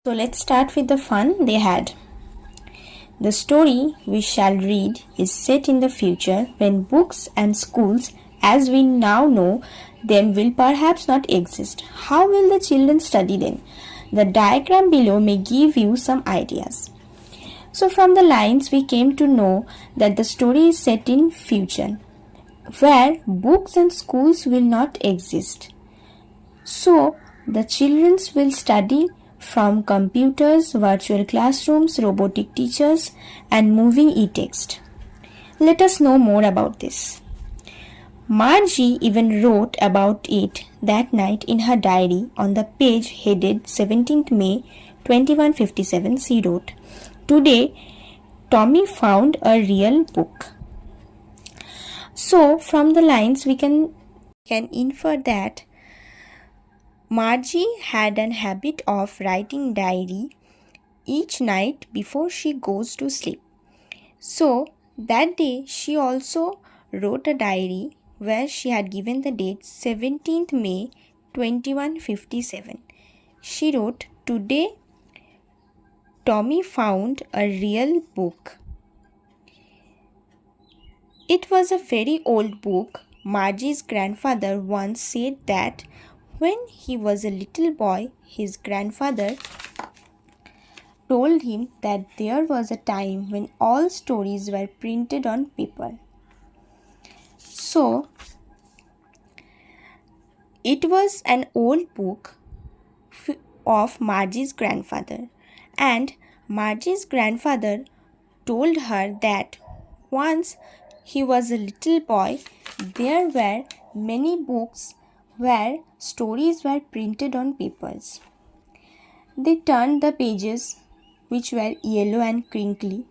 So let's start with the fun they had. The story we shall read is set in the future when books and schools as we now know them will perhaps not exist. How will the children study then? The diagram below may give you some ideas. So from the lines we came to know that the story is set in future where books and schools will not exist. So the children will study from computers, virtual classrooms, robotic teachers, and moving e-text. Let us know more about this. Margie even wrote about it that night in her diary on the page headed 17th May 2157. She wrote, "Today, Tommy found a real book." So, from the lines, we can infer that Margie had an habit of writing diary each night before she goes to sleep. So that day she also wrote a diary where she had given the date 17th May 2157. She wrote, "Today Tommy found a real book." It was a very old book. Margie's grandfather once said that when he was a little boy, his grandfather told him that there was a time when all stories were printed on paper. So, it was an old book of Margie's grandfather, and Margie's grandfather told her that once he was a little boy, there were many books where stories were printed on papers. They turned the pages, which were yellow and crinkly,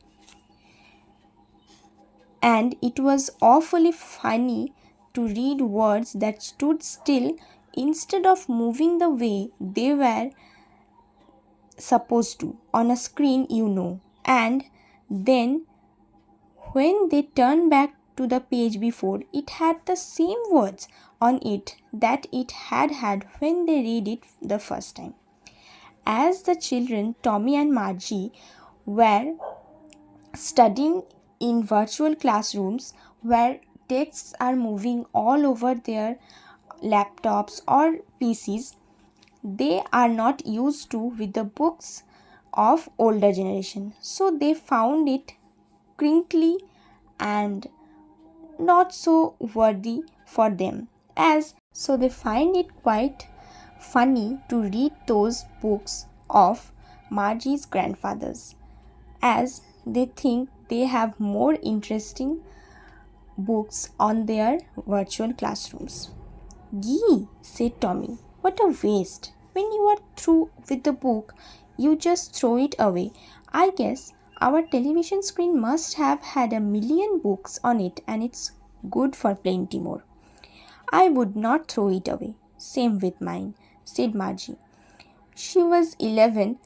and it was awfully funny to read words that stood still instead of moving the way they were supposed to on a screen, and then when they turned back to the page before, it had the same words on it that it had when they read it the first time. As the children, Tommy and Margie, were studying in virtual classrooms where texts are moving all over their laptops or PCs, they are not used to with the books of older generation. So they found it crinkly and not so worthy for them, as so they find it quite funny to read those books of Margie's grandfathers, as they think they have more interesting books on their virtual classrooms. "Gee," said Tommy, "what a waste. When you are through with the book, you just throw it away. I guess our television screen must have had 1,000,000 books on it, and it's good for plenty more." "I would not throw it away. Same with mine," said Margie. She was 11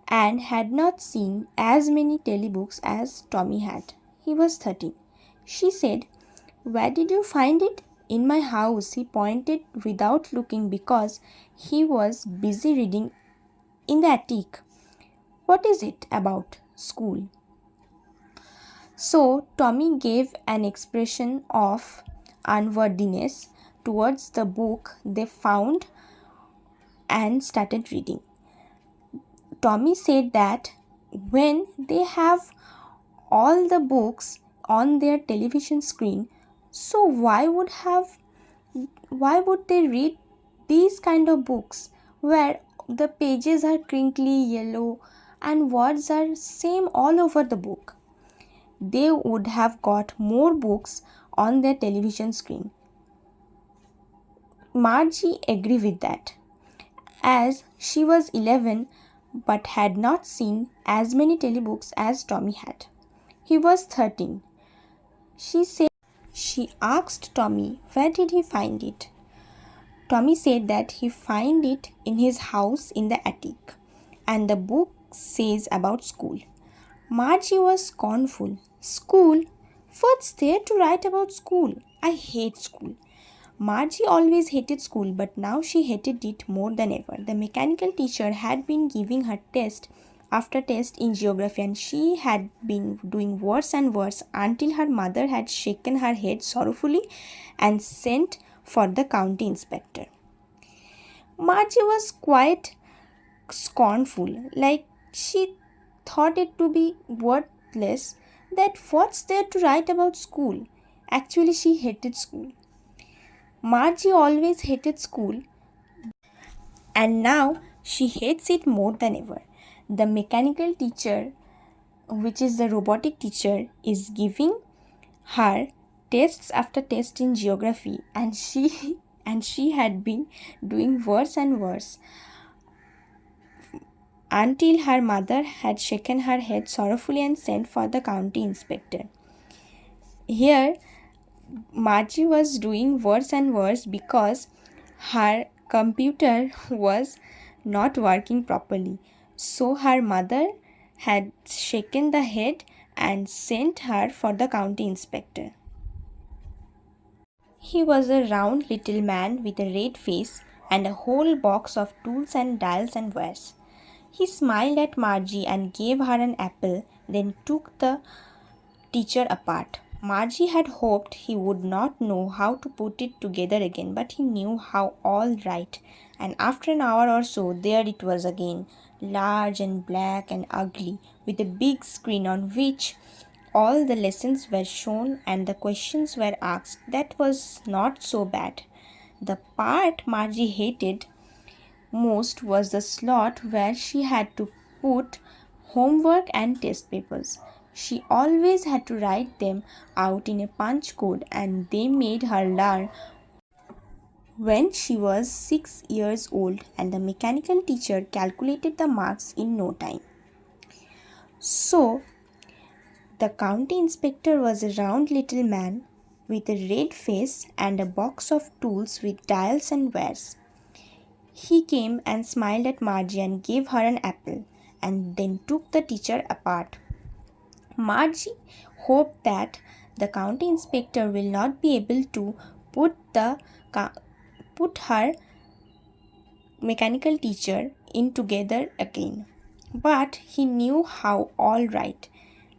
and had not seen as many telebooks as Tommy had. He was 13. She said, "Where did you find it?" "In my house," he pointed without looking because he was busy reading in the attic. "What is it about?" "School." So Tommy gave an expression of unworthiness towards the book they found and started reading. Tommy said that when they have all the books on their television screen, so why would they read these kind of books where the pages are crinkly yellow and words are same all over the book? They would have got more books on their television screen. Margie agreed with that, as she was 11 but had not seen as many telebooks as Tommy had. He was 13. She asked Tommy where did he find it. Tommy said that he found it in his house in the attic, and the book says about school. Margie was scornful. "School? What's there to write about school? I hate school." Margie always hated school, but now she hated it more than ever. The mechanical teacher had been giving her test after test in geography, and she had been doing worse and worse until her mother had shaken her head sorrowfully and sent for the county inspector. Margie was quite scornful, like she thought it to be worthless, that what's there to write about school? Actually, she hated school. Margie always hated school, and now she hates it more than ever. The mechanical teacher, which is the robotic teacher, is giving her tests after test in geography, and she and she had been doing worse and worse until her mother had shaken her head sorrowfully and sent for the county inspector. Here, Margie was doing worse and worse because her computer was not working properly. So her mother had shaken the head and sent her for the county inspector. He was a round little man with a red face and a whole box of tools and dials and wires. He smiled at Margie and gave her an apple, then took the teacher apart. Margie had hoped he would not know how to put it together again, but he knew how all right. And after an hour or so, there it was again, large and black and ugly, with a big screen on which all the lessons were shown and the questions were asked. That was not so bad. The part Margie hated most was the slot where she had to put homework and test papers. She always had to write them out in a punch code, and they made her learn when she was 6 years old, and the mechanical teacher calculated the marks in no time. So, the county inspector was a round little man with a red face and a box of tools with dials and wires. He came and smiled at Margie and gave her an apple, and then took the teacher apart. Margie hoped that the county inspector will not be able to put her mechanical teacher in together again. But he knew how all right,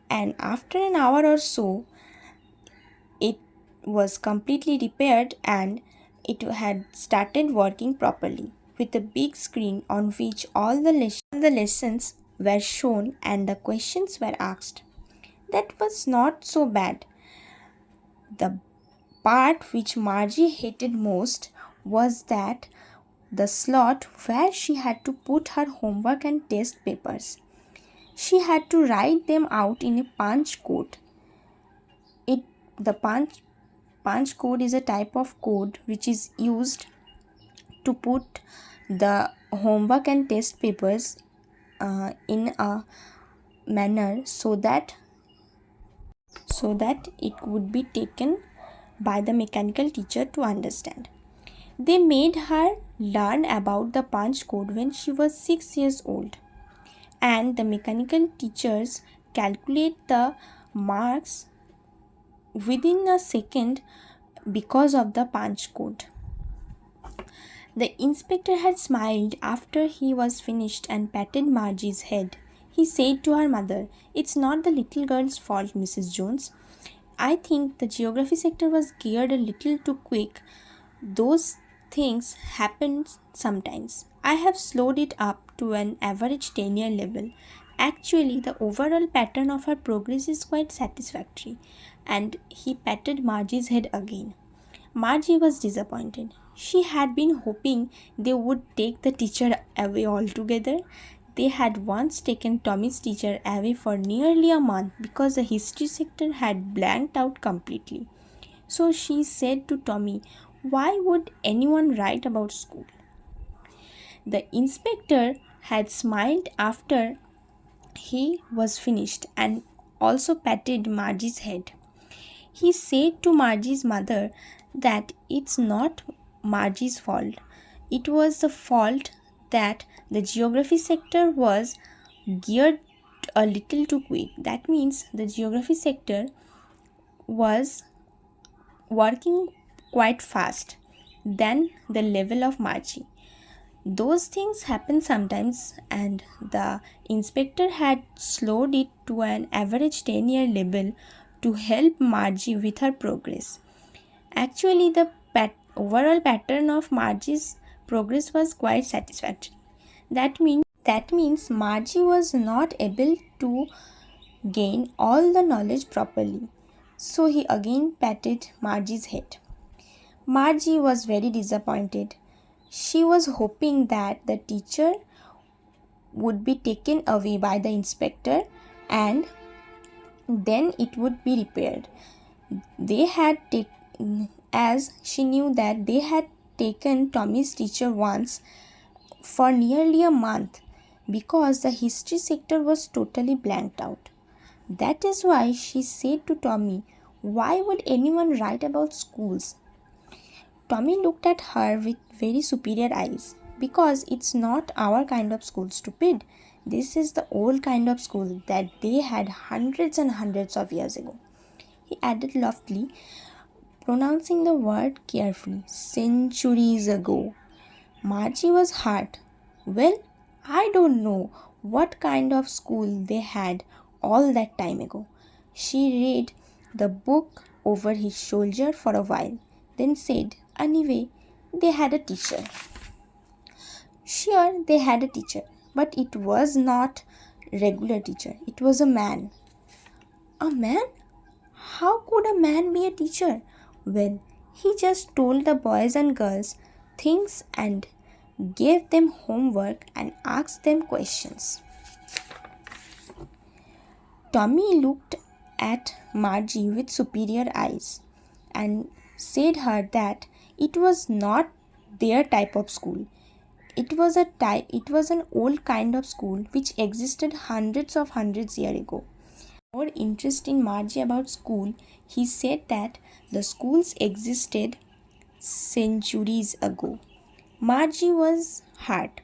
and after an hour or so, it was completely repaired and it had started working properly with a big screen on which all the lessons were shown and the questions were asked. That was not so bad. The part which Margie hated most was that the slot where she had to put her homework and test papers. She had to write them out in a punch code. The punch code is a type of code which is used to put the homework and test papers in a manner so that it would be taken by the mechanical teacher to understand. They made her learn about the punch code when she was 6 years old, and the mechanical teachers calculate the marks within a second because of the punch code. The inspector had smiled after he was finished and patted Margie's head. He said to her mother, "It's not the little girl's fault, Mrs. Jones. I think the geography sector was geared a little too quick. Those things happen sometimes. I have slowed it up to an average 10-year level. Actually, the overall pattern of her progress is quite satisfactory." And he patted Margie's head again. Margie was disappointed. She had been hoping they would take the teacher away altogether. They had once taken Tommy's teacher away for nearly a month because the history sector had blanked out completely. So she said to Tommy, "Why would anyone write about school?" The inspector had smiled after he was finished and also patted Margie's head. He said to Margie's mother that it's not Margie's fault. It was the fault that the geography sector was geared a little too quick. That means the geography sector was working quite fast. than the level of Margie. Those things happen sometimes, and the inspector had slowed it to an average 10-year level to help Margie with her progress. Actually, the overall pattern of Margie's progress was quite satisfactory. That means Margie was not able to gain all the knowledge properly. So he again patted Margie's head. Margie was very disappointed. She was hoping that the teacher would be taken away by the inspector and then it would be repaired. They had taken, as she knew that they had taken Tommy's teacher once for nearly a month because the history sector was totally blanked out. That is why she said to Tommy, "Why would anyone write about schools?" Tommy looked at her with very superior eyes. "Because it's not our kind of school, stupid. This is the old kind of school that they had hundreds and hundreds of years ago," he added loftily, pronouncing the word carefully. "Centuries ago." Margie was hurt. "Well, I don't know what kind of school they had all that time ago." She read the book over his shoulder for a while, then said, "Anyway, they had a teacher." Sure, they had a teacher, but it was not regular teacher. It was a man. A man? How could a man be a teacher? Well, he just told the boys and girls things and gave them homework and asked them questions. Tommy looked at Margie with superior eyes and said her that it was not their type of school. It was an old kind of school which existed hundreds years ago. More interest in Margie about school, he said that the schools existed centuries ago. Margie was hurt.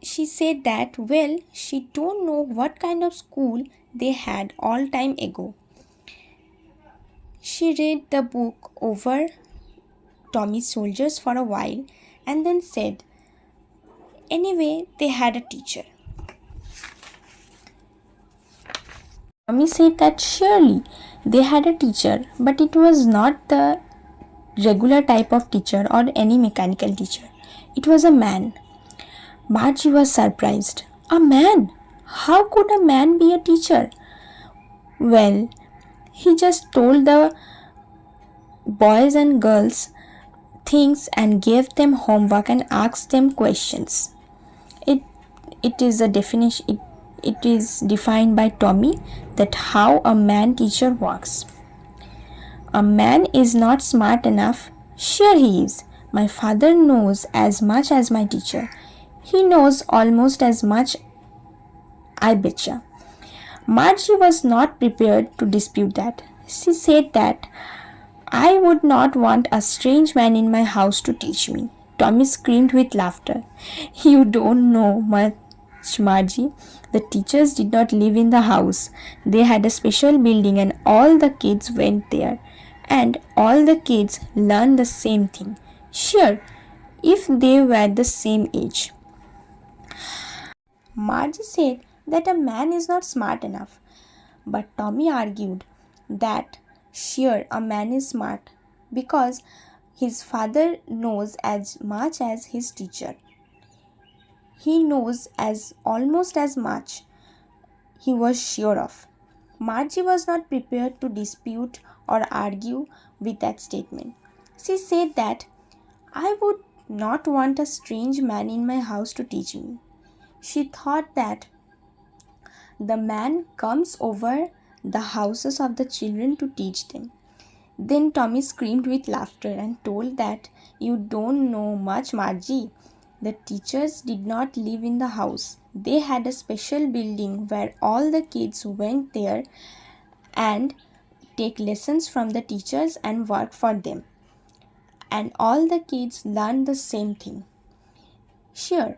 She said that, well, she don't know what kind of school they had all time ago. She read the book over Tommy's shoulders for a while and then said, "Anyway, they had a teacher." Tommy said that surely they had a teacher, but it was not the regular type of teacher or any mechanical teacher. It was a man. Margie was surprised. "A man? How could a man be a teacher?" "Well, he just told the boys and girls things and gave them homework and asked them questions." It is a definition. It is defined by Tommy that how a man teacher works. "A man is not smart enough." "Sure he is. My father knows as much as my teacher. He knows almost as much, I betcha." Margie was not prepared to dispute that. She said that, "I would not want a strange man in my house to teach me." Tommy screamed with laughter. "You don't know much, Margie. The teachers did not live in the house. They had a special building and all the kids went there. And all the kids learned the same thing. Sure, if they were the same age." Margie said that a man is not smart enough. But Tommy argued that sure, a man is smart because his father knows as much as his teacher. He knows as almost as much, he was sure of. Margie was not prepared to dispute or argue with that statement. She said that, "I would not want a strange man in my house to teach me." She thought that the man comes over the houses of the children to teach them. Then Tommy screamed with laughter and told that, "You don't know much, Margie. The teachers did not live in the house. They had a special building where all the kids went there and take lessons from the teachers and work for them. And all the kids learned the same thing. Sure,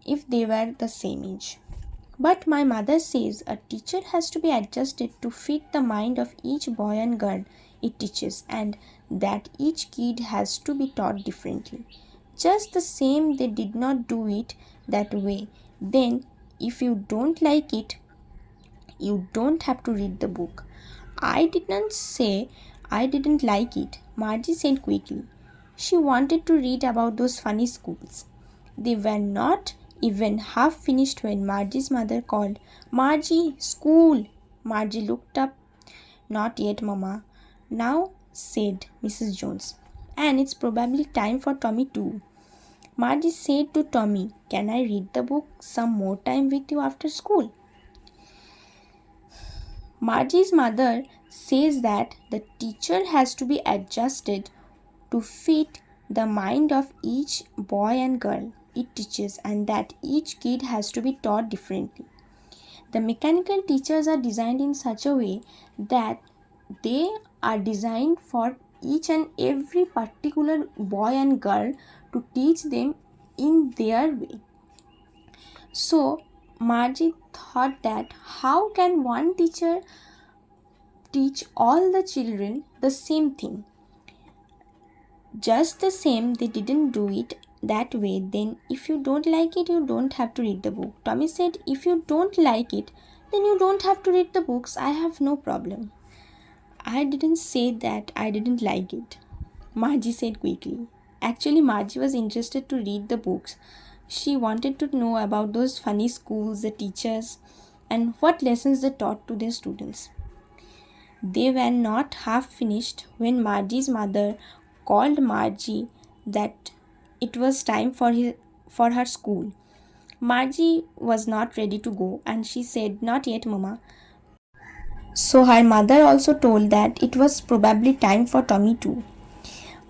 if they were the same age. But my mother says a teacher has to be adjusted to fit the mind of each boy and girl it teaches, and that each kid has to be taught differently. Just the same, they did not do it that way. Then, if you don't like it, you don't have to read the book. I didn't say I didn't like it, Margie said quickly. She wanted to read about those funny schools. They were not even half finished when Margie's mother called, Margie, school! Margie looked up. Not yet, Mama. Now, said Mrs. Jones. And it's probably time for Tommy too. Margie said to Tommy, Can I read the book some more time with you after school? Margie's mother says that the teacher has to be adjusted to fit the mind of each boy and girl it teaches, and that each kid has to be taught differently. The mechanical teachers are designed in such a way that they are designed for each and every particular boy and girl to teach them in their way. So Margie thought that how can one teacher teach all the children the same thing? Just the same, they didn't do it that way. Then if you don't like it, you don't have to read the book. Tommy said, if you don't like it, then you don't have to read the books. I have no problem. I didn't say that I didn't like it, Margie said quickly. Actually, Margie was interested to read the books. She wanted to know about those funny schools, the teachers, and what lessons they taught to their students. They were not half finished when Margie's mother called Margie that it was time for her school. Margie was not ready to go and she said, Not yet, Mama. So her mother also told that it was probably time for Tommy too.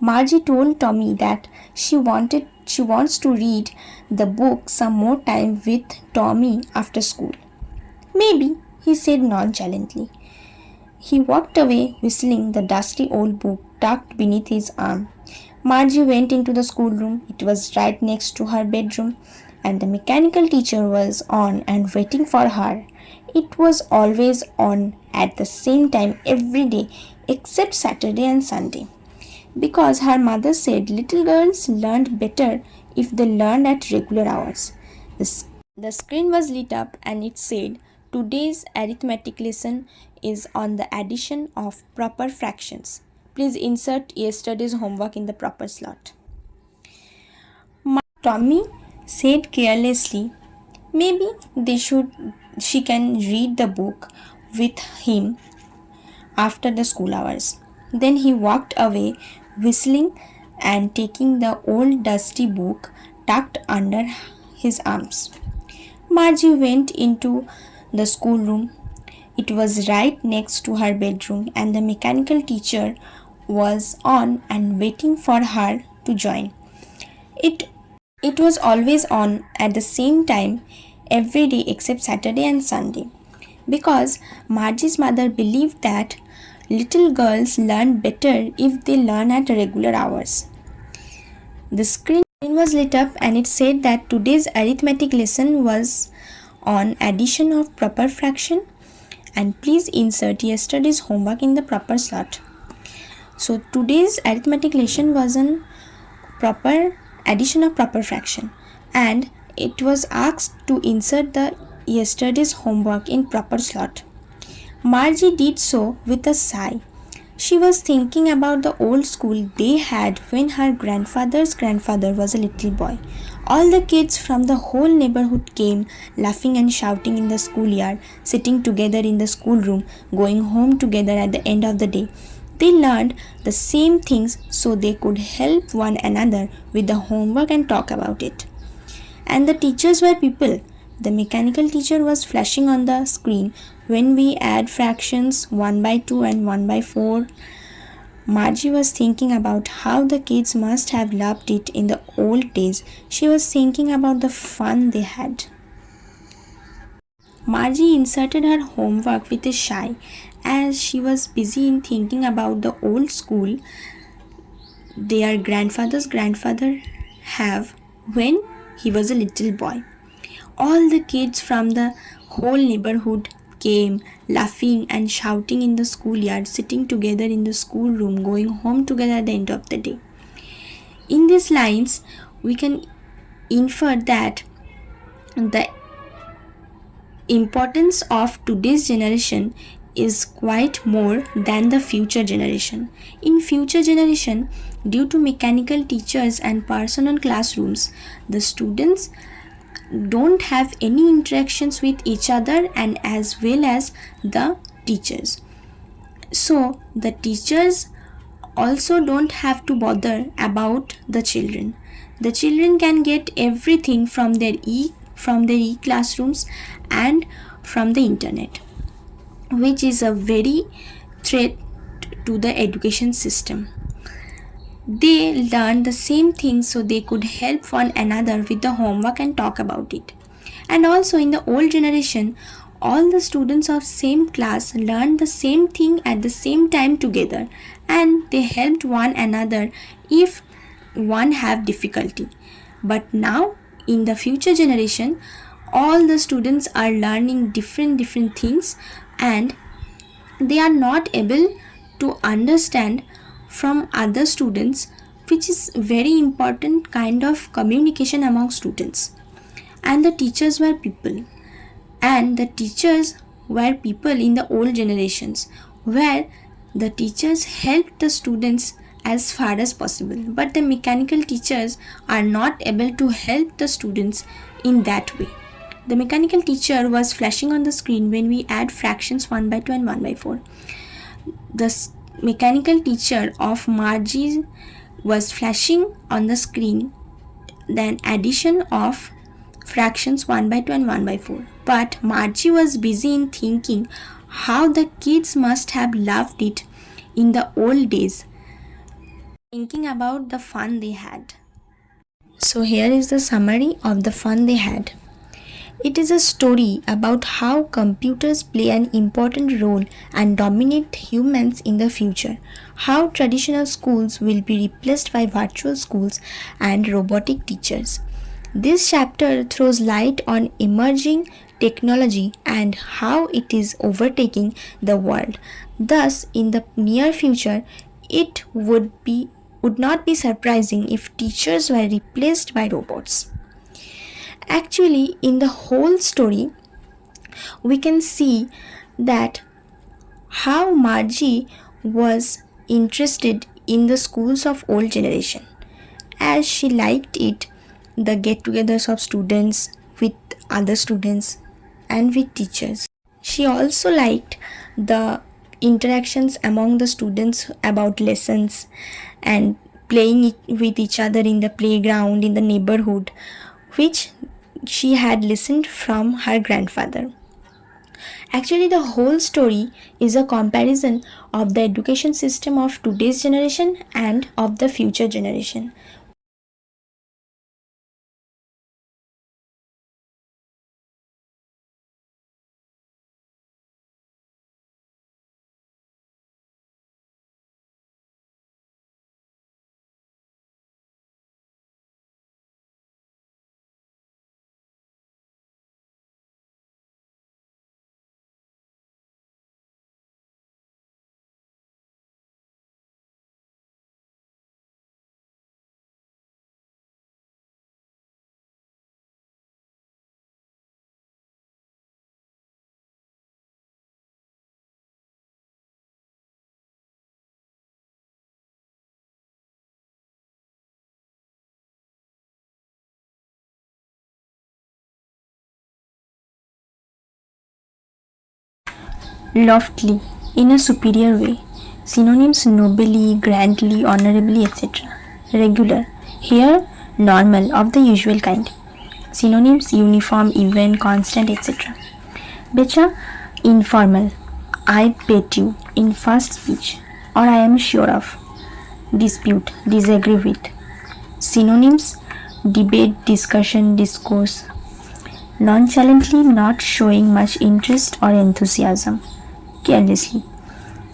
Margie told Tommy that she wants to read the book some more time with Tommy after school. Maybe, he said nonchalantly. He walked away whistling the dusty old book tucked beneath his arm. Margie went into the schoolroom. It was right next to her bedroom, and the mechanical teacher was on and waiting for her. It was always on at the same time every day except Saturday and Sunday, because her mother said little girls learned better if they learned at regular hours. The screen was lit up and it said, Today's arithmetic lesson is on the addition of proper fractions. Please insert yesterday's homework in the proper slot. Tommy said carelessly, maybe she can read the book with him after the school hours. Then he walked away whistling and taking the old dusty book tucked under his arms. Margie went into the schoolroom. It was right next to her bedroom, and the mechanical teacher was on and waiting for her to join. It was always on at the same time every day except Saturday and Sunday, because Margie's mother believed that little girls learn better if they learn at regular hours. The screen was lit up and it said that today's arithmetic lesson was on addition of proper fraction, and please insert yesterday's homework in the proper slot. So today's arithmetic lesson was on proper addition of proper fraction, and it was asked to insert the yesterday's homework in proper slot. Margie did so with a sigh. She was thinking about the old school they had when her grandfather's grandfather was a little boy. All the kids from the whole neighborhood came, laughing and shouting in the schoolyard, sitting together in the schoolroom, going home together at the end of the day. They learned the same things so they could help one another with the homework and talk about it. And the teachers were people. The mechanical teacher was flashing on the screen when we add fractions 1 by 2 and 1 by 4. Margie was thinking about how the kids must have loved it in the old days. She was thinking about the fun they had. Margie inserted her homework with a sigh as she was busy in thinking about the old school their grandfather's grandfather have when he was a little boy. All the kids from the whole neighborhood came, laughing and shouting in the schoolyard, sitting together in the schoolroom, going home together at the end of the day. In these lines, we can infer that the importance of today's generation is quite more than the future generation. In future generation, due to mechanical teachers and personal classrooms, the students don't have any interactions with each other and as well as the teachers. So the teachers also don't have to bother about the children. The children can get everything from their e-classrooms and from the internet, which is a very threat to the education system. They learn the same thing so they could help one another with the homework and talk about it. And also in the old generation, all the students of same class learned the same thing at the same time together, and they helped one another if one have difficulty. But now in the future generation, all the students are learning different things, and they are not able to understand from other students, which is very important kind of communication among students. And the teachers were people, and the teachers were people in the old generations, where the teachers helped the students as far as possible, but the mechanical teachers are not able to help the students in that way. The mechanical teacher was flashing on the screen when we add fractions 1 by 2 and 1 by 4. The mechanical teacher of Margie was flashing on the screen the addition of fractions 1 by 2 and 1 by 4. But Margie was busy in thinking how the kids must have loved it in the old days, thinking about the fun they had. So here is the summary of the fun they had. It is a story about how computers play an important role and dominate humans in the future, how traditional schools will be replaced by virtual schools and robotic teachers. This chapter throws light on emerging technology and how it is overtaking the world. Thus, in the near future, it would not be surprising if teachers were replaced by robots. Actually, in the whole story, we can see that how Margie was interested in the schools of old generation, as she liked it, the get-togethers of students with other students and with teachers. She also liked the interactions among the students about lessons and playing with each other in the playground in the neighborhood, which she had listened from her grandfather. Actually, the whole story is a comparison of the education system of today's generation and of the future generation. Loftily, in a superior way. Synonyms nobly, grandly, honorably, etc. Regular. Here, normal, of the usual kind. Synonyms uniform, even, constant, etc. Becha, informal. I bet you, in first speech, or I am sure of. Dispute, disagree with. Synonyms debate, discussion, discourse. Nonchalantly, not showing much interest or enthusiasm. Carelessly.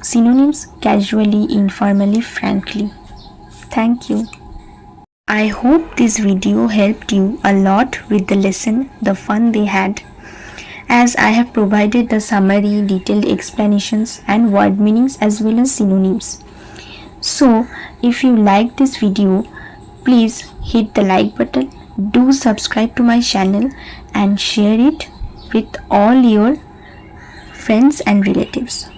Synonyms casually, informally, frankly. Thank you. I hope this video helped you a lot with the lesson, the fun they had. as I have provided the summary, detailed explanations and word meanings as well as synonyms. So, if you like this video, please hit the like button, do subscribe to my channel and share it with all your friends and relatives.